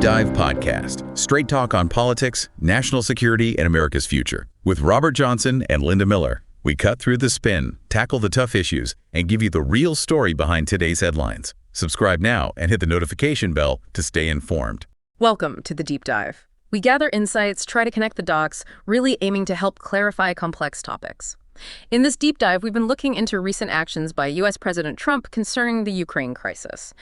Dive Podcast, straight talk on politics, national security, and America's future. With Robert Johnson and Linda Miller, we cut through the spin, tackle the tough issues, and give you the real story behind today's headlines. Subscribe now and hit the notification bell to stay informed. Welcome to the Deep Dive. We gather insights, try to connect the dots, really aiming to help clarify complex topics. In this deep dive, we've been looking into recent actions by U.S. President Trump concerning the Ukraine crisis.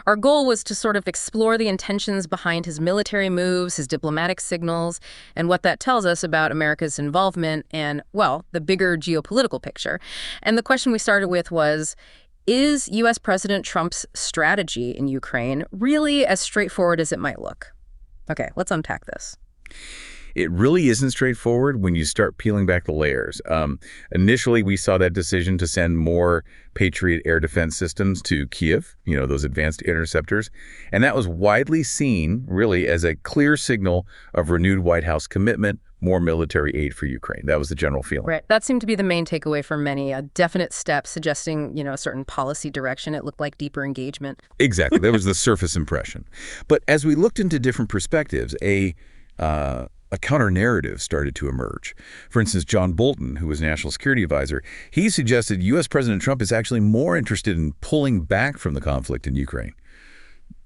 Our goal was to sort of explore the intentions behind his military moves, his diplomatic signals, and what that tells us about America's involvement and, well, the bigger geopolitical picture. And the question we started with was, is U.S. President Trump's strategy in Ukraine really as straightforward as it might look? Okay, let's unpack this. It really isn't straightforward when you start peeling back the layers. Initially, we saw that decision to send more Patriot air defense systems to Kiev, those advanced interceptors. And that was widely seen, really, as a clear signal of renewed White House commitment, more military aid for Ukraine. That was the general feeling. Right. That seemed to be the main takeaway for many, a definite step suggesting, a certain policy direction. It looked like deeper engagement. Exactly. That was the surface impression. But as we looked into different perspectives, a counter-narrative started to emerge. For instance, John Bolton, who was National Security Advisor, he suggested U.S. President Trump is actually more interested in pulling back from the conflict in Ukraine,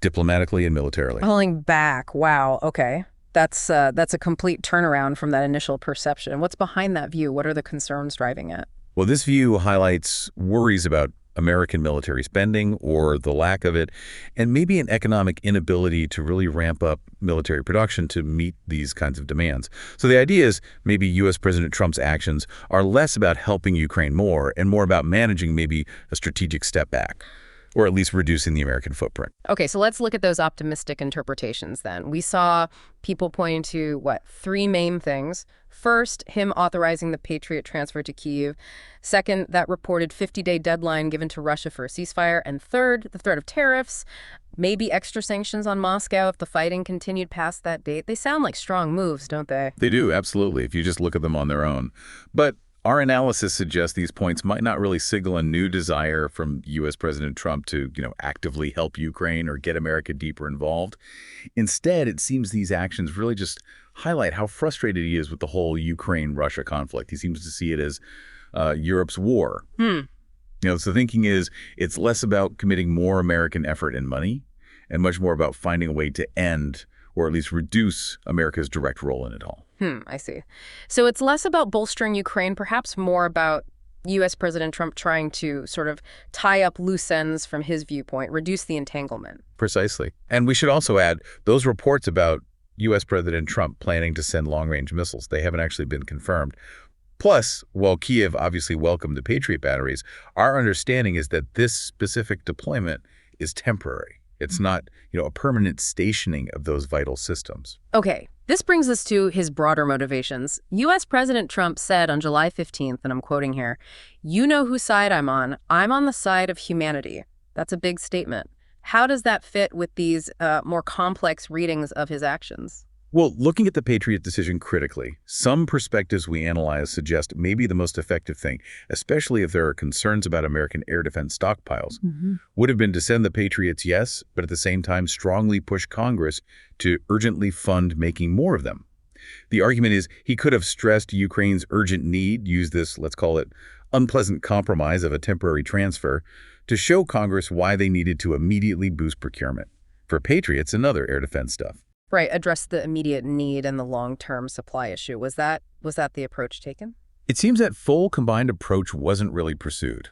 diplomatically and militarily. Pulling back. Wow. Okay. That's a complete turnaround from that initial perception. What's behind that view? What are the concerns driving it? Well, this view highlights worries about American military spending or the lack of it, and maybe an economic inability to really ramp up military production to meet these kinds of demands. So the idea is maybe U.S. President Trump's actions are less about helping Ukraine more and more about managing maybe a strategic step back, or at least reducing the American footprint. Okay, so let's look at those optimistic interpretations then. We saw people pointing to, three main things. First, him authorizing the Patriot transfer to Kyiv. Second, that reported 50-day deadline given to Russia for a ceasefire. And third, the threat of tariffs, maybe extra sanctions on Moscow if the fighting continued past that date. They sound like strong moves, don't they? They do, absolutely, if you just look at them on their own. But our analysis suggests these points might not really signal a new desire from U.S. President Trump to, actively help Ukraine or get America deeper involved. Instead, it seems these actions really just highlight how frustrated he is with the whole Ukraine-Russia conflict. He seems to see it as Europe's war. So thinking is it's less about committing more American effort and money and much more about finding a way to end or at least reduce America's direct role in it all. I see. So it's less about bolstering Ukraine, perhaps more about U.S. President Trump trying to sort of tie up loose ends from his viewpoint, reduce the entanglement. Precisely. And we should also add those reports about U.S. President Trump planning to send long-range missiles. They haven't actually been confirmed. Plus, while Kiev obviously welcomed the Patriot batteries, our understanding is that this specific deployment is temporary. It's not, a permanent stationing of those vital systems. Okay, this brings us to his broader motivations. U.S. President Trump said on July 15th, and I'm quoting here, "You know whose side I'm on. I'm on the side of humanity." That's a big statement. How does that fit with these more complex readings of his actions? Well, looking at the Patriot decision critically, some perspectives we analyze suggest maybe the most effective thing, especially if there are concerns about American air defense stockpiles, would have been to send the Patriots, yes, but at the same time strongly push Congress to urgently fund making more of them. The argument is he could have stressed Ukraine's urgent need, use this, let's call it, unpleasant compromise of a temporary transfer, to show Congress why they needed to immediately boost procurement for Patriots and other air defense stuff. Right, address the immediate need and the long-term supply issue. Was that the approach taken? It seems that full combined approach wasn't really pursued.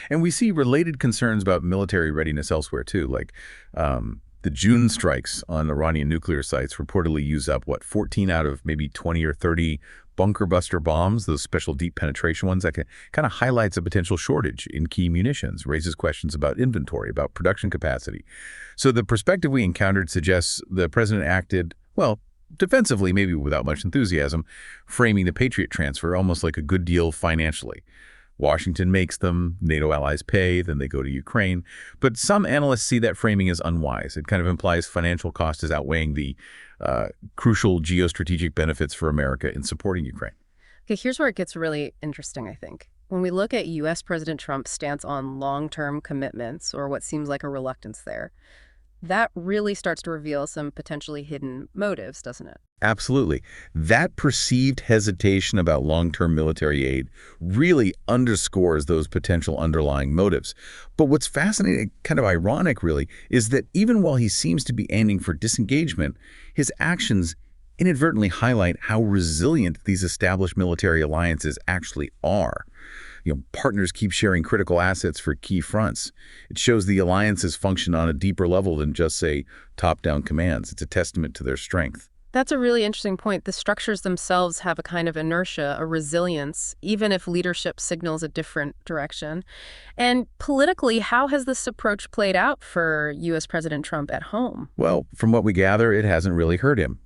And we see related concerns about military readiness elsewhere too, like the June strikes on Iranian nuclear sites reportedly use up, 14 out of maybe 20 or 30 bunker buster bombs, those special deep penetration ones. That kind of highlights a potential shortage in key munitions, raises questions about inventory, about production capacity. So the perspective we encountered suggests the president acted, defensively, maybe without much enthusiasm, framing the Patriot transfer almost like a good deal financially. Washington makes them, NATO allies pay, then they go to Ukraine. But some analysts see that framing as unwise. It kind of implies financial cost is outweighing the crucial geostrategic benefits for America in supporting Ukraine. Okay, here's where it gets really interesting, I think. When we look at U.S. President Trump's stance on long-term commitments, or what seems like a reluctance there, That really starts to reveal some potentially hidden motives, doesn't it? Absolutely. That perceived hesitation about long-term military aid really underscores those potential underlying motives. But what's fascinating, kind of ironic really, is that even while he seems to be aiming for disengagement, his actions inadvertently highlight how resilient these established military alliances actually are. Partners keep sharing critical assets for key fronts. It shows the alliances function on a deeper level than just, say, top-down commands. It's a testament to their strength. That's a really interesting point. The structures themselves have a kind of inertia, a resilience, even if leadership signals a different direction. And politically, how has this approach played out for U.S. President Trump at home? Well, from what we gather, it hasn't really hurt him.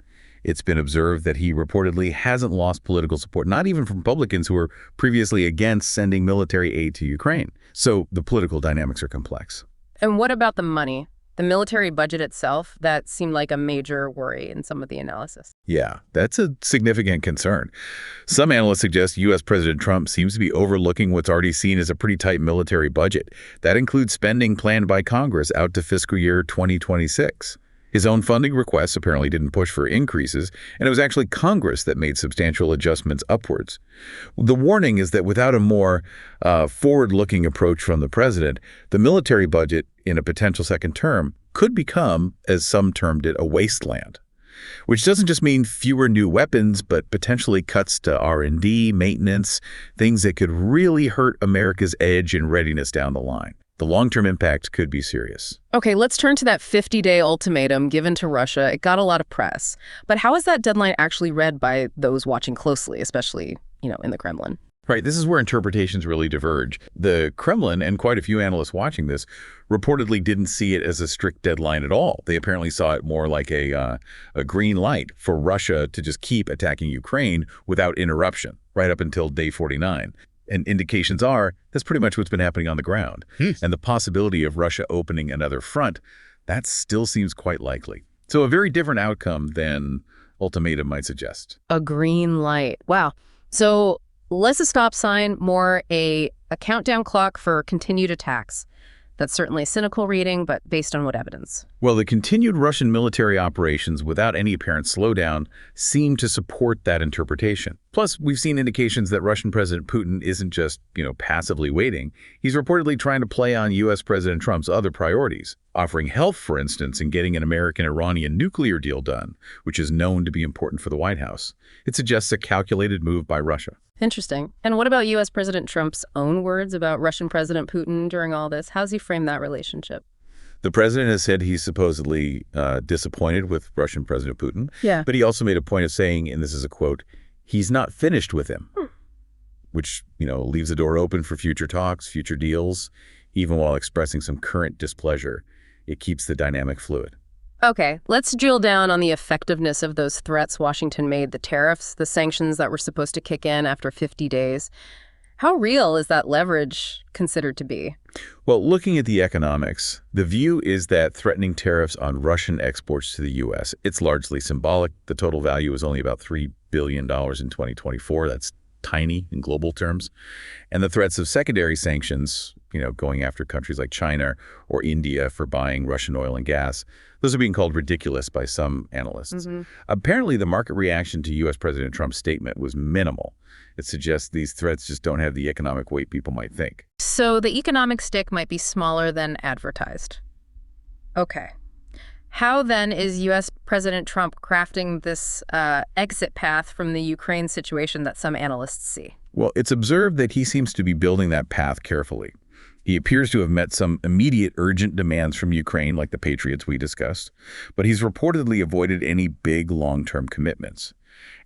It's been observed that he reportedly hasn't lost political support, not even from Republicans who were previously against sending military aid to Ukraine. So the political dynamics are complex. And what about the money? The military budget itself, that seemed like a major worry in some of the analysis. Yeah, that's a significant concern. Some analysts suggest U.S. President Trump seems to be overlooking what's already seen as a pretty tight military budget. That includes spending planned by Congress out to fiscal year 2026. His own funding requests apparently didn't push for increases, and it was actually Congress that made substantial adjustments upwards. The warning is that without a more forward-looking approach from the president, the military budget in a potential second term could become, as some termed it, a wasteland, which doesn't just mean fewer new weapons, but potentially cuts to R&D, maintenance, things that could really hurt America's edge and readiness down the line. The long-term impact could be serious. Okay, let's turn to that 50-day ultimatum given to Russia. It got a lot of press. But how is that deadline actually read by those watching closely, especially, in the Kremlin? Right, this is where interpretations really diverge. The Kremlin, and quite a few analysts watching this, reportedly didn't see it as a strict deadline at all. They apparently saw it more like a green light for Russia to just keep attacking Ukraine without interruption, right up until day 49. And indications are that's pretty much what's been happening on the ground. And the possibility of Russia opening another front, that still seems quite likely. So a very different outcome than ultimatum might suggest. A green light. Wow. So less a stop sign, more a countdown clock for continued attacks. That's certainly a cynical reading, but based on what evidence? Well, the continued Russian military operations without any apparent slowdown seem to support that interpretation. Plus, we've seen indications that Russian President Putin isn't just, passively waiting. He's reportedly trying to play on U.S. President Trump's other priorities, offering help, for instance, in getting an American-Iranian nuclear deal done, which is known to be important for the White House. It suggests a calculated move by Russia. Interesting. And what about U.S. President Trump's own words about Russian President Putin during all this? How's he frame that relationship? The president has said he's supposedly disappointed with Russian President Putin. Yeah. But he also made a point of saying, and this is a quote, he's not finished with him, which, leaves the door open for future talks, future deals, even while expressing some current displeasure. It keeps the dynamic fluid. Okay, let's drill down on the effectiveness of those threats Washington made, the tariffs, the sanctions that were supposed to kick in after 50 days. How real is that leverage considered to be? Well, looking at the economics, the view is that threatening tariffs on Russian exports to the U.S., it's largely symbolic. The total value is only about $3 billion in 2024. That's tiny in global terms. And the threats of secondary sanctions, going after countries like China or India for buying Russian oil and gas, those are being called ridiculous by some analysts. Apparently, the market reaction to U.S. President Trump's statement was minimal. It suggests these threats just don't have the economic weight people might think. So the economic stick might be smaller than advertised. Okay. How then is U.S. President Trump crafting this exit path from the Ukraine situation that some analysts see? Well, it's observed that he seems to be building that path carefully. He appears to have met some immediate urgent demands from Ukraine, like the Patriots we discussed, but he's reportedly avoided any big long-term commitments.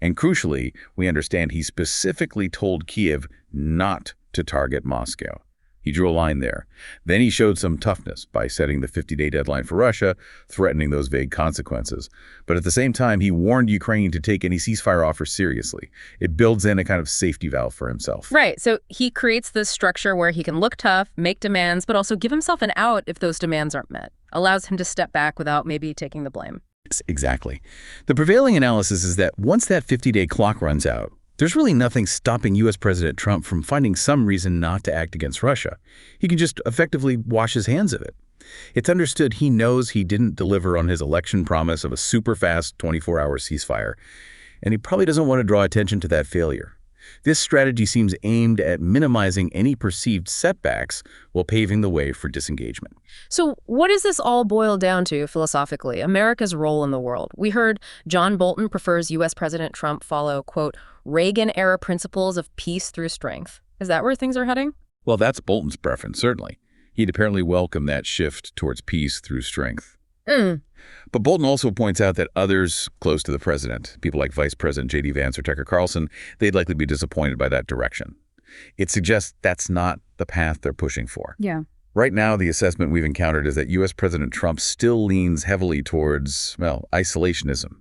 And crucially, we understand he specifically told Kyiv not to target Moscow. He drew a line there. Then he showed some toughness by setting the 50-day deadline for Russia, threatening those vague consequences. But at the same time, he warned Ukraine to take any ceasefire offer seriously. It builds in a kind of safety valve for himself. Right. So he creates this structure where he can look tough, make demands, but also give himself an out if those demands aren't met. Allows him to step back without maybe taking the blame. Yes, exactly. The prevailing analysis is that once that 50-day clock runs out, there's really nothing stopping U.S. President Trump from finding some reason not to act against Russia. He can just effectively wash his hands of it. It's understood he knows he didn't deliver on his election promise of a super-fast 24-hour ceasefire, and he probably doesn't want to draw attention to that failure. This strategy seems aimed at minimizing any perceived setbacks while paving the way for disengagement. So what does this all boil down to philosophically? America's role in the world. We heard John Bolton prefers U.S. President Trump follow, quote, Reagan-era principles of peace through strength. Is that where things are heading? Well, that's Bolton's preference, certainly. He'd apparently welcome that shift towards peace through strength. But Bolton also points out that others close to the president, people like Vice President J.D. Vance or Tucker Carlson, they'd likely be disappointed by that direction. It suggests that's not the path they're pushing for. Yeah. Right now, the assessment we've encountered is that U.S. President Trump still leans heavily towards, well, isolationism.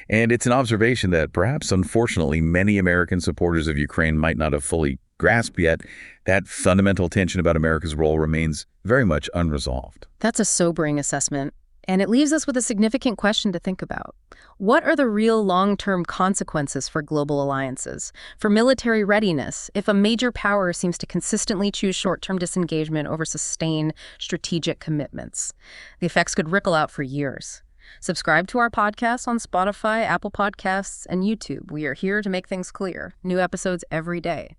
And it's an observation that perhaps, unfortunately, many American supporters of Ukraine might not have fully grasped yet. That fundamental tension about America's role remains very much unresolved. That's a sobering assessment. And it leaves us with a significant question to think about. What are the real long-term consequences for global alliances, for military readiness, if a major power seems to consistently choose short-term disengagement over sustained strategic commitments? The effects could ripple out for years. Subscribe to our podcast on Spotify, Apple Podcasts, and YouTube. We are here to make things clear. New episodes every day.